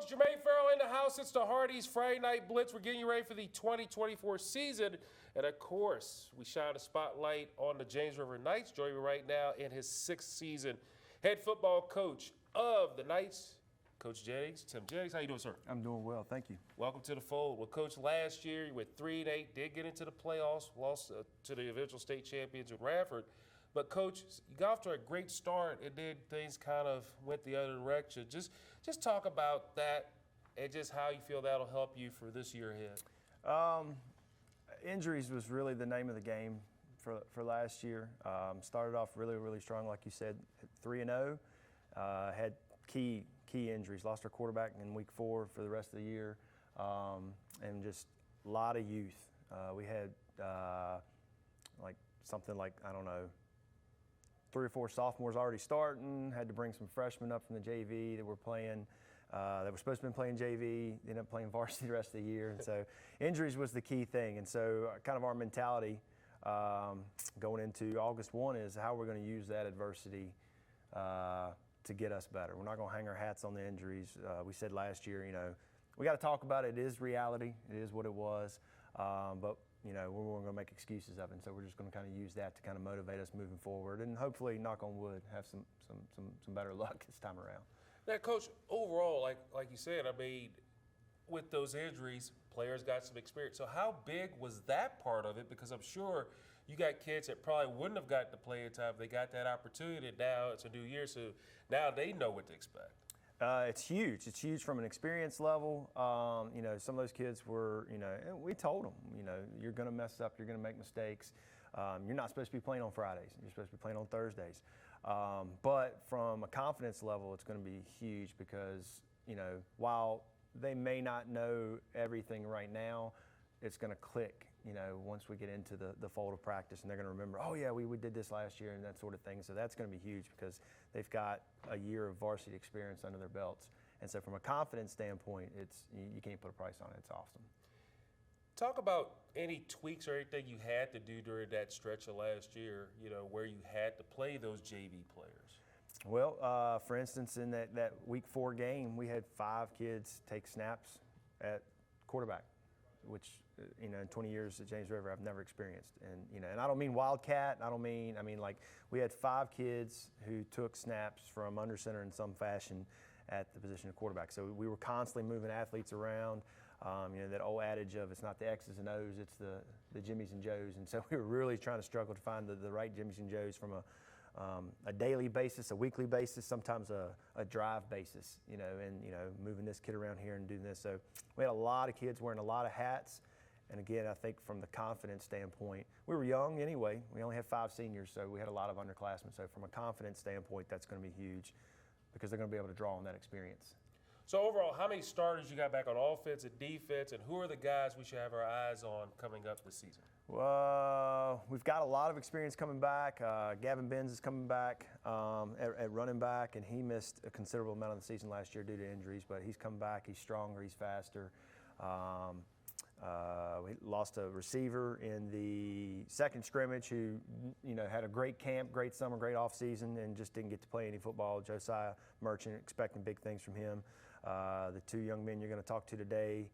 Jermaine Farrell in the house. It's the Hardee's Friday Night Blitz. We're getting you ready for the 2024 season. And, of course, we shine a spotlight on the James River Knights. Joining me right now in his 6th season, head football coach of the Knights, Coach Jennings. Tim Jennings, how you doing, sir? I'm doing well, thank you. Welcome to the fold. Well, Coach, last year you went 3-8, did get into the playoffs, lost to the eventual state champions with Radford. But, Coach, you got off to a great start, and then things kind of went the other direction. Just talk about that and just how you feel that'll help you for this year ahead. Injuries was really the name of the game for last year. Started off really strong, like you said, 3-0. Had key injuries. Lost our quarterback in week 4 for the rest of the year, and just a lot of youth. We had something like, I don't know, 3 or 4 sophomores already starting. Had to bring some freshmen up from the JV that were playing. That were supposed to be playing JV, ended up playing varsity the rest of the year. And so injuries was the key thing. And so kind of our mentality going into August 1 is how we're going to use that adversity to get us better. We're not going to hang our hats on the injuries. We said last year, we got to talk about it. It is reality. It is what it was. But we weren't going to make excuses of it. And so we're just going to kind of use that to kind of motivate us moving forward. And hopefully, knock on wood, have some better luck this time around. Now, Coach, overall, like you said, I mean, with those injuries, players got some experience. So how big was that part of it? Because I'm sure you got kids that probably wouldn't have gotten to play in time. They got that opportunity. Now it's a new year, so now they know what to expect. It's huge. It's huge from an experience level. Some of those kids were, and we told them, you're going to mess up. You're going to make mistakes. You're not supposed to be playing on Fridays. You're supposed to be playing on Thursdays. But from a confidence level, it's going to be huge because, while they may not know everything right now, it's going to click, once we get into the fold of practice, and they're going to remember, oh, yeah, we did this last year and that sort of thing. So that's going to be huge because they've got a year of varsity experience under their belts. And so from a confidence standpoint, you can't put a price on it. It's awesome. Talk about any tweaks or anything you had to do during that stretch of last year, where you had to play those JV players. Well, for instance, in that week 4 game, we had 5 kids take snaps at quarterback, which, in 20 years at James River, I've never experienced. And, and I don't mean wildcat. I mean, we had 5 kids who took snaps from under center in some fashion at the position of quarterback. So we were constantly moving athletes around. That old adage of it's not the X's and O's, it's the Jimmies and Joes. And so we were really trying to struggle to find the right Jimmies and Joes from a daily basis, a weekly basis, sometimes a drive basis, and moving this kid around here and doing this. So we had a lot of kids wearing a lot of hats. And again, I think from the confidence standpoint, we were young anyway. We only had 5 seniors, so we had a lot of underclassmen. So from a confidence standpoint, that's going to be huge because they're going to be able to draw on that experience. So overall, how many starters you got back on offense and defense, and who are the guys we should have our eyes on coming up this season? Well, we've got a lot of experience coming back. Gavin Benz is coming back at running back, and he missed a considerable amount of the season last year due to injuries, but he's come back. He's stronger. He's faster. We lost a receiver in the second scrimmage who, had a great camp, great summer, great offseason, and just didn't get to play any football. Josiah Merchant, expecting big things from him. The 2 young men you're going to talk to today,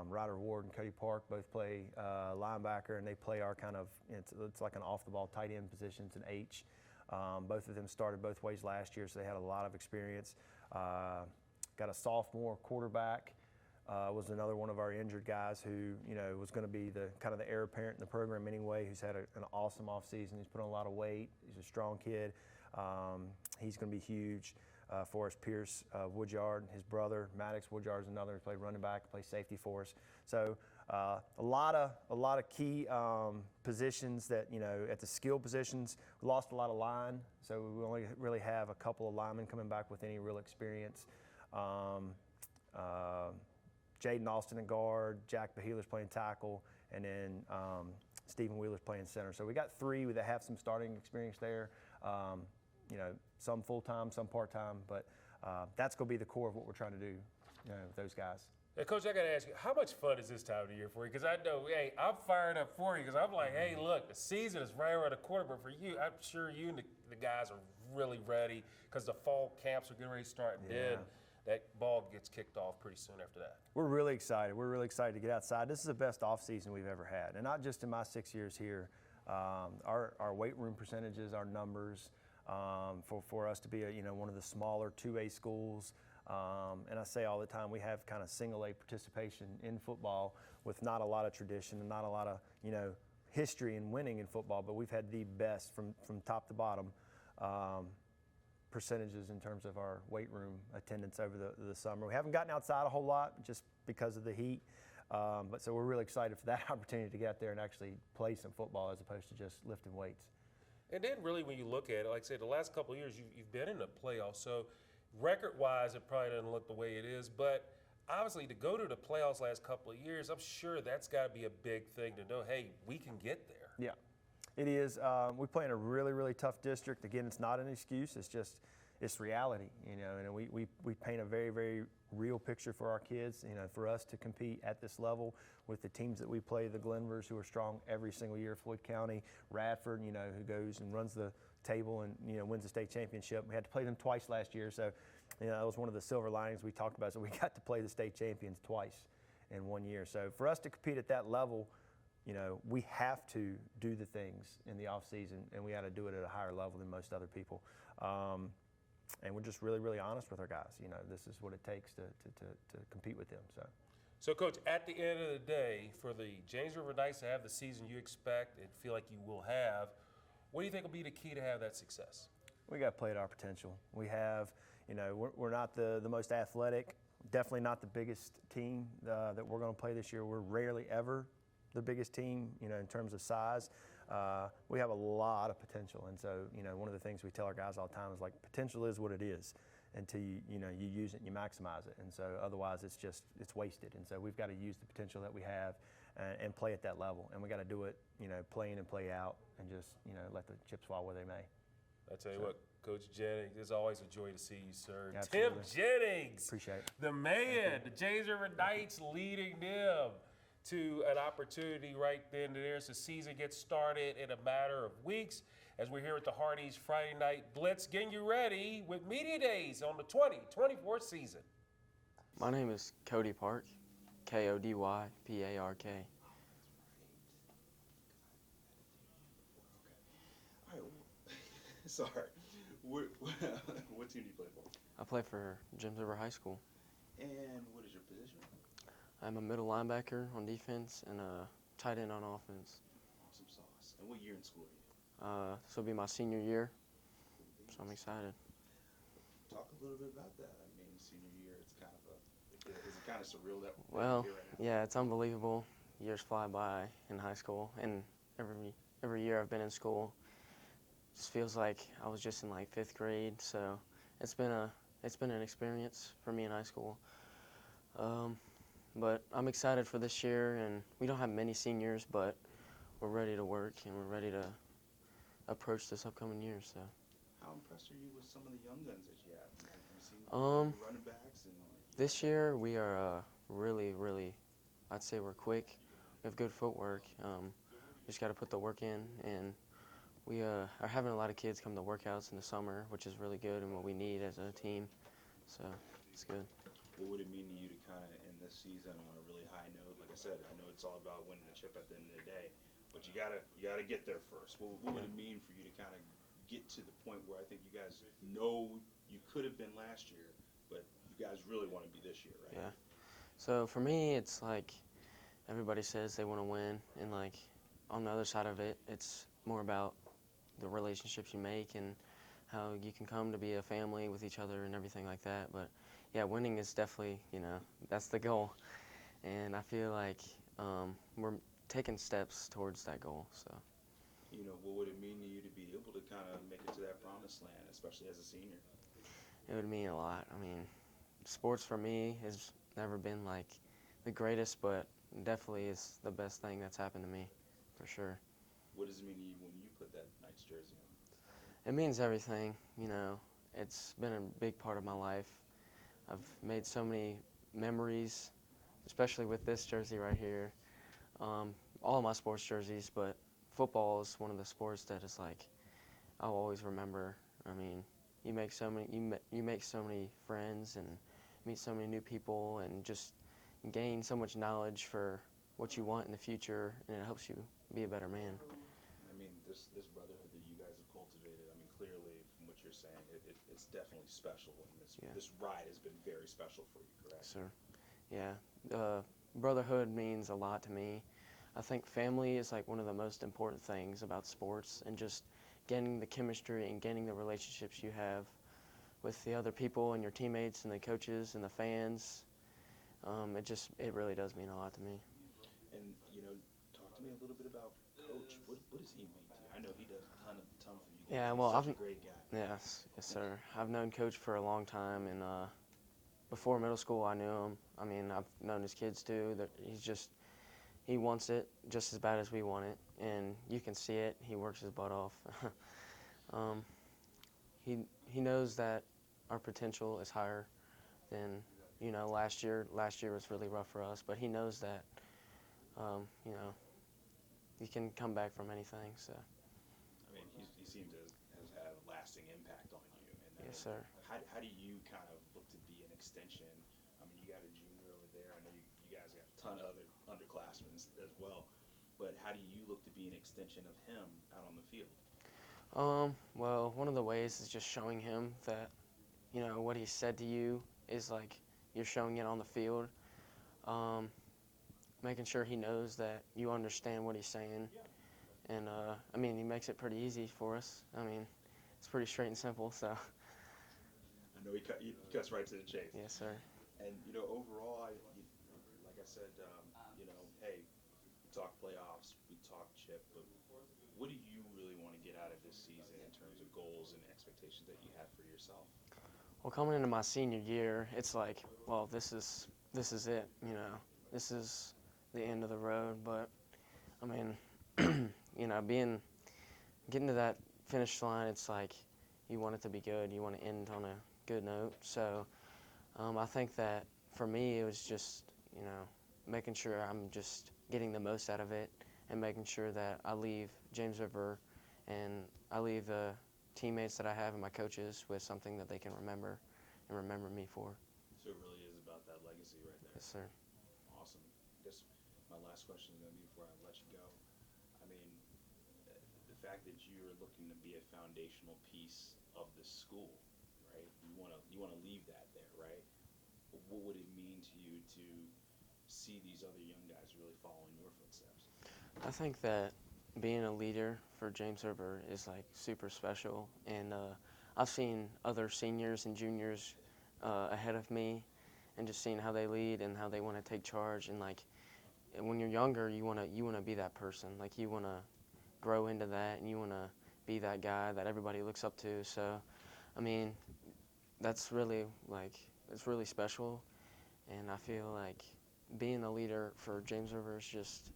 Ryder Ward and Cody Park, both play linebacker, and they play our kind of, it's like an off-the-ball tight end position. It's an H. Both of them started both ways last year, so they had a lot of experience. Got a sophomore quarterback. Was another one of our injured guys who, was going to be the kind of the heir apparent in the program anyway, who's had an awesome offseason. He's put on a lot of weight. He's a strong kid. He's going to be huge for us. Pierce Woodyard, his brother, Maddox Woodyard is another. He played running back, played safety for us. So a lot of key positions that, at the skill positions, we lost a lot of line. So we only really have a couple of linemen coming back with any real experience. Jaden Austin in guard, Jack Beheeler's playing tackle, and then Stephen Wheeler's playing center. So we got 3 that have some starting experience there. Some full-time, some part-time, but that's going to be the core of what we're trying to do, with those guys. Hey, Coach, I got to ask you, how much fun is this time of the year for you? Because I know, hey, I'm fired up for you because I'm like, hey, look, the season is right around the corner, but for you, I'm sure you and the guys are really ready because the fall camps are getting ready to start. And then that ball gets kicked off pretty soon after that. We're really excited. We're really excited to get outside. This is the best off season we've ever had, and not just in my 6 years here. Our weight room percentages, our numbers, for us to be one of the smaller 2A schools, and I say all the time we have kind of single A participation in football with not a lot of tradition and not a lot of history in winning in football, but we've had the best from top to bottom percentages in terms of our weight room attendance over the summer. We haven't gotten outside a whole lot just because of the heat, but so we're really excited for that opportunity to get out there and actually play some football as opposed to just lifting weights. And then really when you look at it, like I said, the last couple of years you've been in the playoffs, so record-wise it probably doesn't look the way it is, but obviously to go to the playoffs last couple of years, I'm sure that's got to be a big thing to know, hey, we can get there. Yeah. It is. We play in a really, really tough district. Again, it's not an excuse. It's reality, and we paint a very, very real picture for our kids, for us to compete at this level with the teams that we play, the Glenvers, who are strong every single year, Floyd County, Radford, who goes and runs the table and, wins the state championship. We had to play them twice last year, so, that was one of the silver linings we talked about. So we got to play the state champions twice in 1 year. So for us to compete at that level, we have to do the things in the off season, and we got to do it at a higher level than most other people. And we're just really, really honest with our guys. This is what it takes to compete with them. So, Coach, at the end of the day, for the James River Knights to have the season you expect and feel like you will have, what do you think will be the key to have that success? We got to play to our potential. We have, we're not the most athletic, definitely not the biggest team that we're going to play this year. We're rarely ever the biggest team, in terms of size. We have a lot of potential, and so one of the things we tell our guys all the time is like potential is what it is until you use it and you maximize it, and so otherwise it's wasted. And so we've got to use the potential that we have and play at that level, and we got to do it play in and play out, and just let the chips fall where they may. I tell you what, Coach Jennings, it's always a joy to see you, sir. Absolutely. Tim Jennings, Appreciate it. The man, the James River Knights leading them to an opportunity right then and there as the season gets started in a matter of weeks, as we're here at the Hardee's Friday Night Blitz, getting you ready with Media Days on the 2024 season. My name is Cody Park, Kodypark. All right. Sorry. What team do you play for? I play for James River High School. And what is your position? I'm a middle linebacker on defense and a tight end on offense. Awesome sauce. And what year in school are you? This will be my senior year, so I'm excited. Talk a little bit about that. I mean, senior year, is it kind of surreal that Well, you're here right now? yeah, it's unbelievable. Years fly by in high school, and every year I've been in school, it just feels like I was just in like 5th grade. So it's been an experience for me in high school. But I'm excited for this year, and we don't have many seniors, but we're ready to work and we're ready to approach this upcoming year. So. How impressed are you with some of the young guns that you have? Have you seen running backs? This year we are really, I'd say we're quick. We have good footwork. We just got to put the work in, and we are having a lot of kids come to workouts in the summer, which is really good and what we need as a team. So it's good. What would it mean to you to kind of end this season on a really high note? Like I said, I know it's all about winning the chip at the end of the day, but you gotta get there first. What would it mean for you to kind of get to the point where I think you guys know you could have been last year, but you guys really want to be this year, right? Yeah. So for me, it's like everybody says they want to win, and like on the other side of it, it's more about the relationships you make and how you can come to be a family with each other and everything like that. But yeah, winning is definitely, that's the goal. And I feel like we're taking steps towards that goal. So. What would it mean to you to be able to kind of make it to that promised land, especially as a senior? It would mean a lot. I mean, sports for me has never been like the greatest, but definitely is the best thing that's happened to me, for sure. What does it mean to you when you put that Knights jersey on? It means everything, It's been a big part of my life. I've made so many memories, especially with this jersey right here. All of my sports jerseys, but football is one of the sports that is like I'll always remember. I mean, you make so many friends and meet so many new people and just gain so much knowledge for what you want in the future, and it helps you be a better man. I mean, this brotherhood that you guys have cultivated, I mean, clearly from what you're saying, it's definitely special, and this ride has been very special for you, correct? Sir. Yeah. Brotherhood means a lot to me. I think family is like one of the most important things about sports, and just getting the chemistry and getting the relationships you have with the other people and your teammates and the coaches and the fans. It really does mean a lot to me. And, talk to me a little bit about Coach. What does he mean to you? I know he does a ton for you guys. Yeah, well, He's such a great guy. Yes, sir. I've known Coach for a long time, and before middle school, I knew him. I mean, I've known his kids too. He wants it just as bad as we want it, and you can see it. He works his butt off. He knows that our potential is higher than last year. Last year was really rough for us, but he knows that you can come back from anything. So. I mean, he seems to has had a lasting impact on you. And Yes, sir. How do you kind of look to be an extension? I mean, you got a junior over there. I know you guys got a ton of other underclassmen as well. But how do you look to be an extension of him out on the field? Well, one of the ways is just showing him that, what he said to you is like you're showing it on the field. Making sure he knows that you understand what he's saying. And, I mean, he makes it pretty easy for us. I mean, it's pretty straight and simple, so. I know he cuts right to the chase. Yes, sir. And, overall, like I said, hey, we talk playoffs, we talk chip, but what do you really want to get out of this season in terms of goals and expectations that you have for yourself? Well, coming into my senior year, it's like, well, this is it, This is the end of the road, but, I mean, getting to that finish line, it's like you want it to be good. You want to end on a good note. So I think that for me, it was just, making sure I'm just getting the most out of it and making sure that I leave James River and I leave the teammates that I have and my coaches with something that they can remember and remember me for. So it really is about that legacy right there. Yes, sir. Awesome. I guess my last question is going to be before I let you go. I mean, the fact that you're looking to be a foundational piece of the school, right? You want to leave that there, right? But what would it mean to you to see these other young guys really follow in your footsteps? I think that being a leader for James River is like super special, and I've seen other seniors and juniors ahead of me, and just seeing how they lead and how they want to take charge. And like when you're younger, you want to be that person. Like you want to grow into that, and you want to be that guy that everybody looks up to. So, I mean, that's really it's really special, and I feel like being a leader for James River is just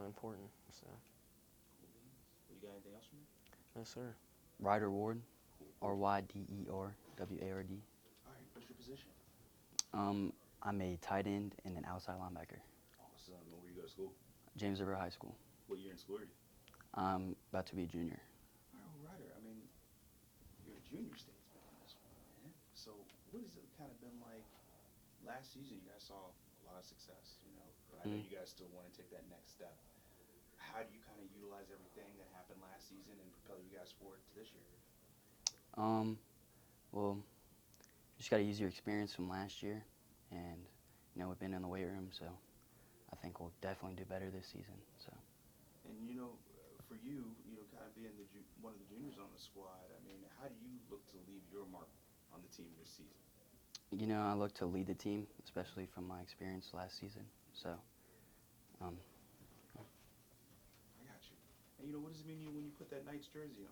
important. So. You got anything else for me? No, sir. Ryder Ward, RYDERWARD. All right, what's your position? I'm a tight end and an outside linebacker. Awesome. Where you go to school? James River High School. What year in school are you? I'm about to be a junior. All right, Ryder, I mean, you're a junior statesman in this one, man. So what has it kind of been like? Last season, you guys saw a lot of success, but I know you guys still want to take that next step. How do you kind of utilize everything that happened last season and propel you guys forward to this year? Well, just got to use your experience from last year, and we've been in the weight room, so I think we'll definitely do better this season. So. And for you, kind of being one of the juniors on the squad, I mean, how do you look to leave your mark on the team this season? I look to lead the team, especially from my experience last season. So. I got you. And what does it mean to you when you put that Knights jersey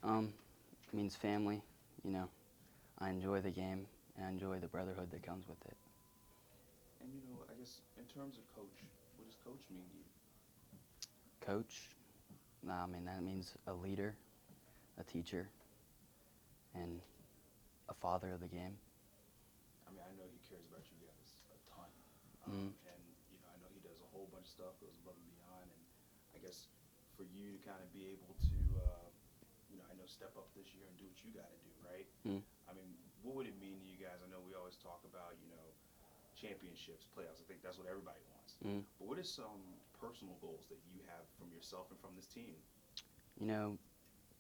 on? It means family. I enjoy the game and I enjoy the brotherhood that comes with it. And I guess in terms of coach, what does coach mean to you? Coach, I mean that means a leader, a teacher, and a father of the game. I mean, I know he cares about you guys a ton, Mm-hmm. and I know he does a whole bunch of stuff, goes above and beyond, and I guess for you to kind of be able to, I know step up this year and do what you got to do, right? Mm-hmm. I mean, what would it mean to you guys? I know we always talk about, championships, playoffs. I think that's what everybody wants. But what are some personal goals that you have from yourself and from this team?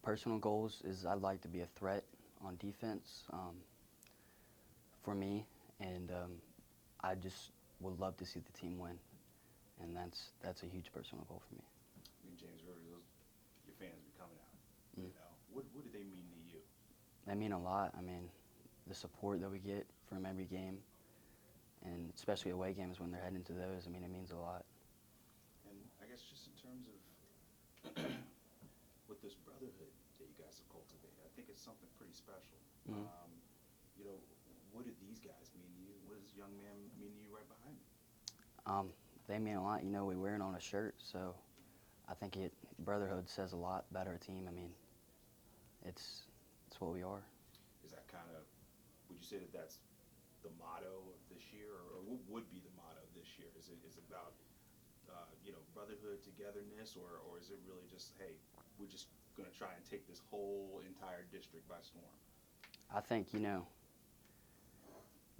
Personal goals is I'd like to be a threat on defense for me, and I just would love to see the team win, and that's a huge personal goal for me. James, your fans be coming out. What do they mean to you? They mean a lot. I mean, the support that we get from every game, and especially away games when they're heading to those, I mean, it means a lot. And I guess just in terms of with this brotherhood that you guys have cultivated, I think it's something pretty special. What do these guys mean to you? What does this young man mean to you right behind me? They mean a lot. We wear it on a shirt, so I think brotherhood says a lot about our team. I mean, it's what we are. Is that would you say that that's the motto of this year, or what would be the motto this year? Is it about brotherhood, togetherness, or is it really just, hey, we're just going to try and take this whole entire district by storm? I think,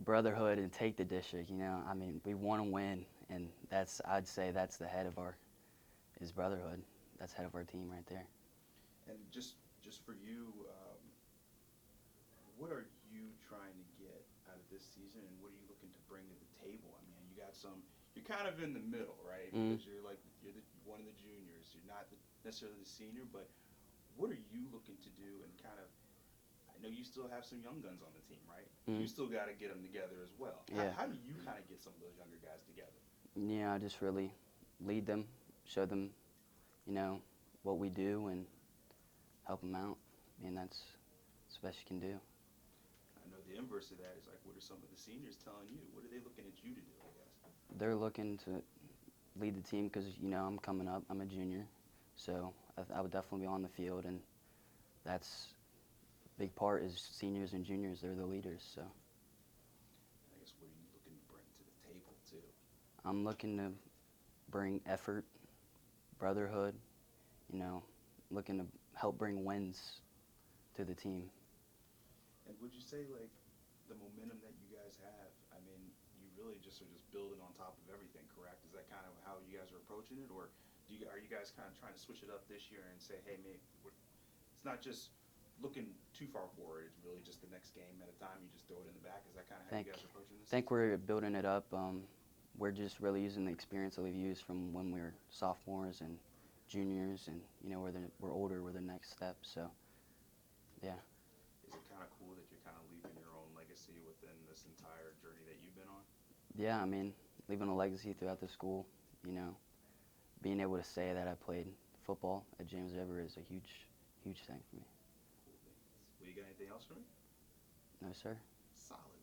brotherhood and take the district, I mean, we want to win, and I'd say that's the head of is brotherhood. That's head of our team right there. And just for you, what are you trying to get out of this season, and what are you looking to bring to the table? I mean, you're kind of in the middle, right? Because you're one of the juniors. You're not necessarily the senior, but what are you looking to do? And I know you still have some young guns on the team, right? You still got to get them together as well. Yeah. How do you kind of get some of those younger guys together? I just really lead them, show them, what we do, and help them out. I mean, that's the best you can do. I know the inverse of that is what are some of the seniors telling you? What are they looking at you to do, I guess? They're looking to lead the team because, I'm coming up. I'm a junior, so I would definitely be on the field, and that's a big part is seniors and juniors. They're the leaders, so. I guess what are you looking to bring to the table, too? I'm looking to bring effort, brotherhood, looking to help bring wins to the team. And would you say, the momentum that you guys have, I mean, you really just are building on top of everything, correct? Is that kind of how you guys are approaching it? Or are you guys kind of trying to switch it up this year and say, hey, maybe it's not just looking too far forward, it's really just the next game at a time, you just throw it in the back? Is that kind of how you guys are approaching this? I think we're building it up. We're just really using the experience that we've used from when we were sophomores and juniors, and, we're older, we're the next step, so, yeah. Is it kind of cool that you're kind of leaving your own legacy within this entire journey that you've been on? Yeah, I mean, leaving a legacy throughout the school, being able to say that I played football at James River is a huge, huge thing for me. Cool beans. Well, you got anything else for me? No, sir. Solid.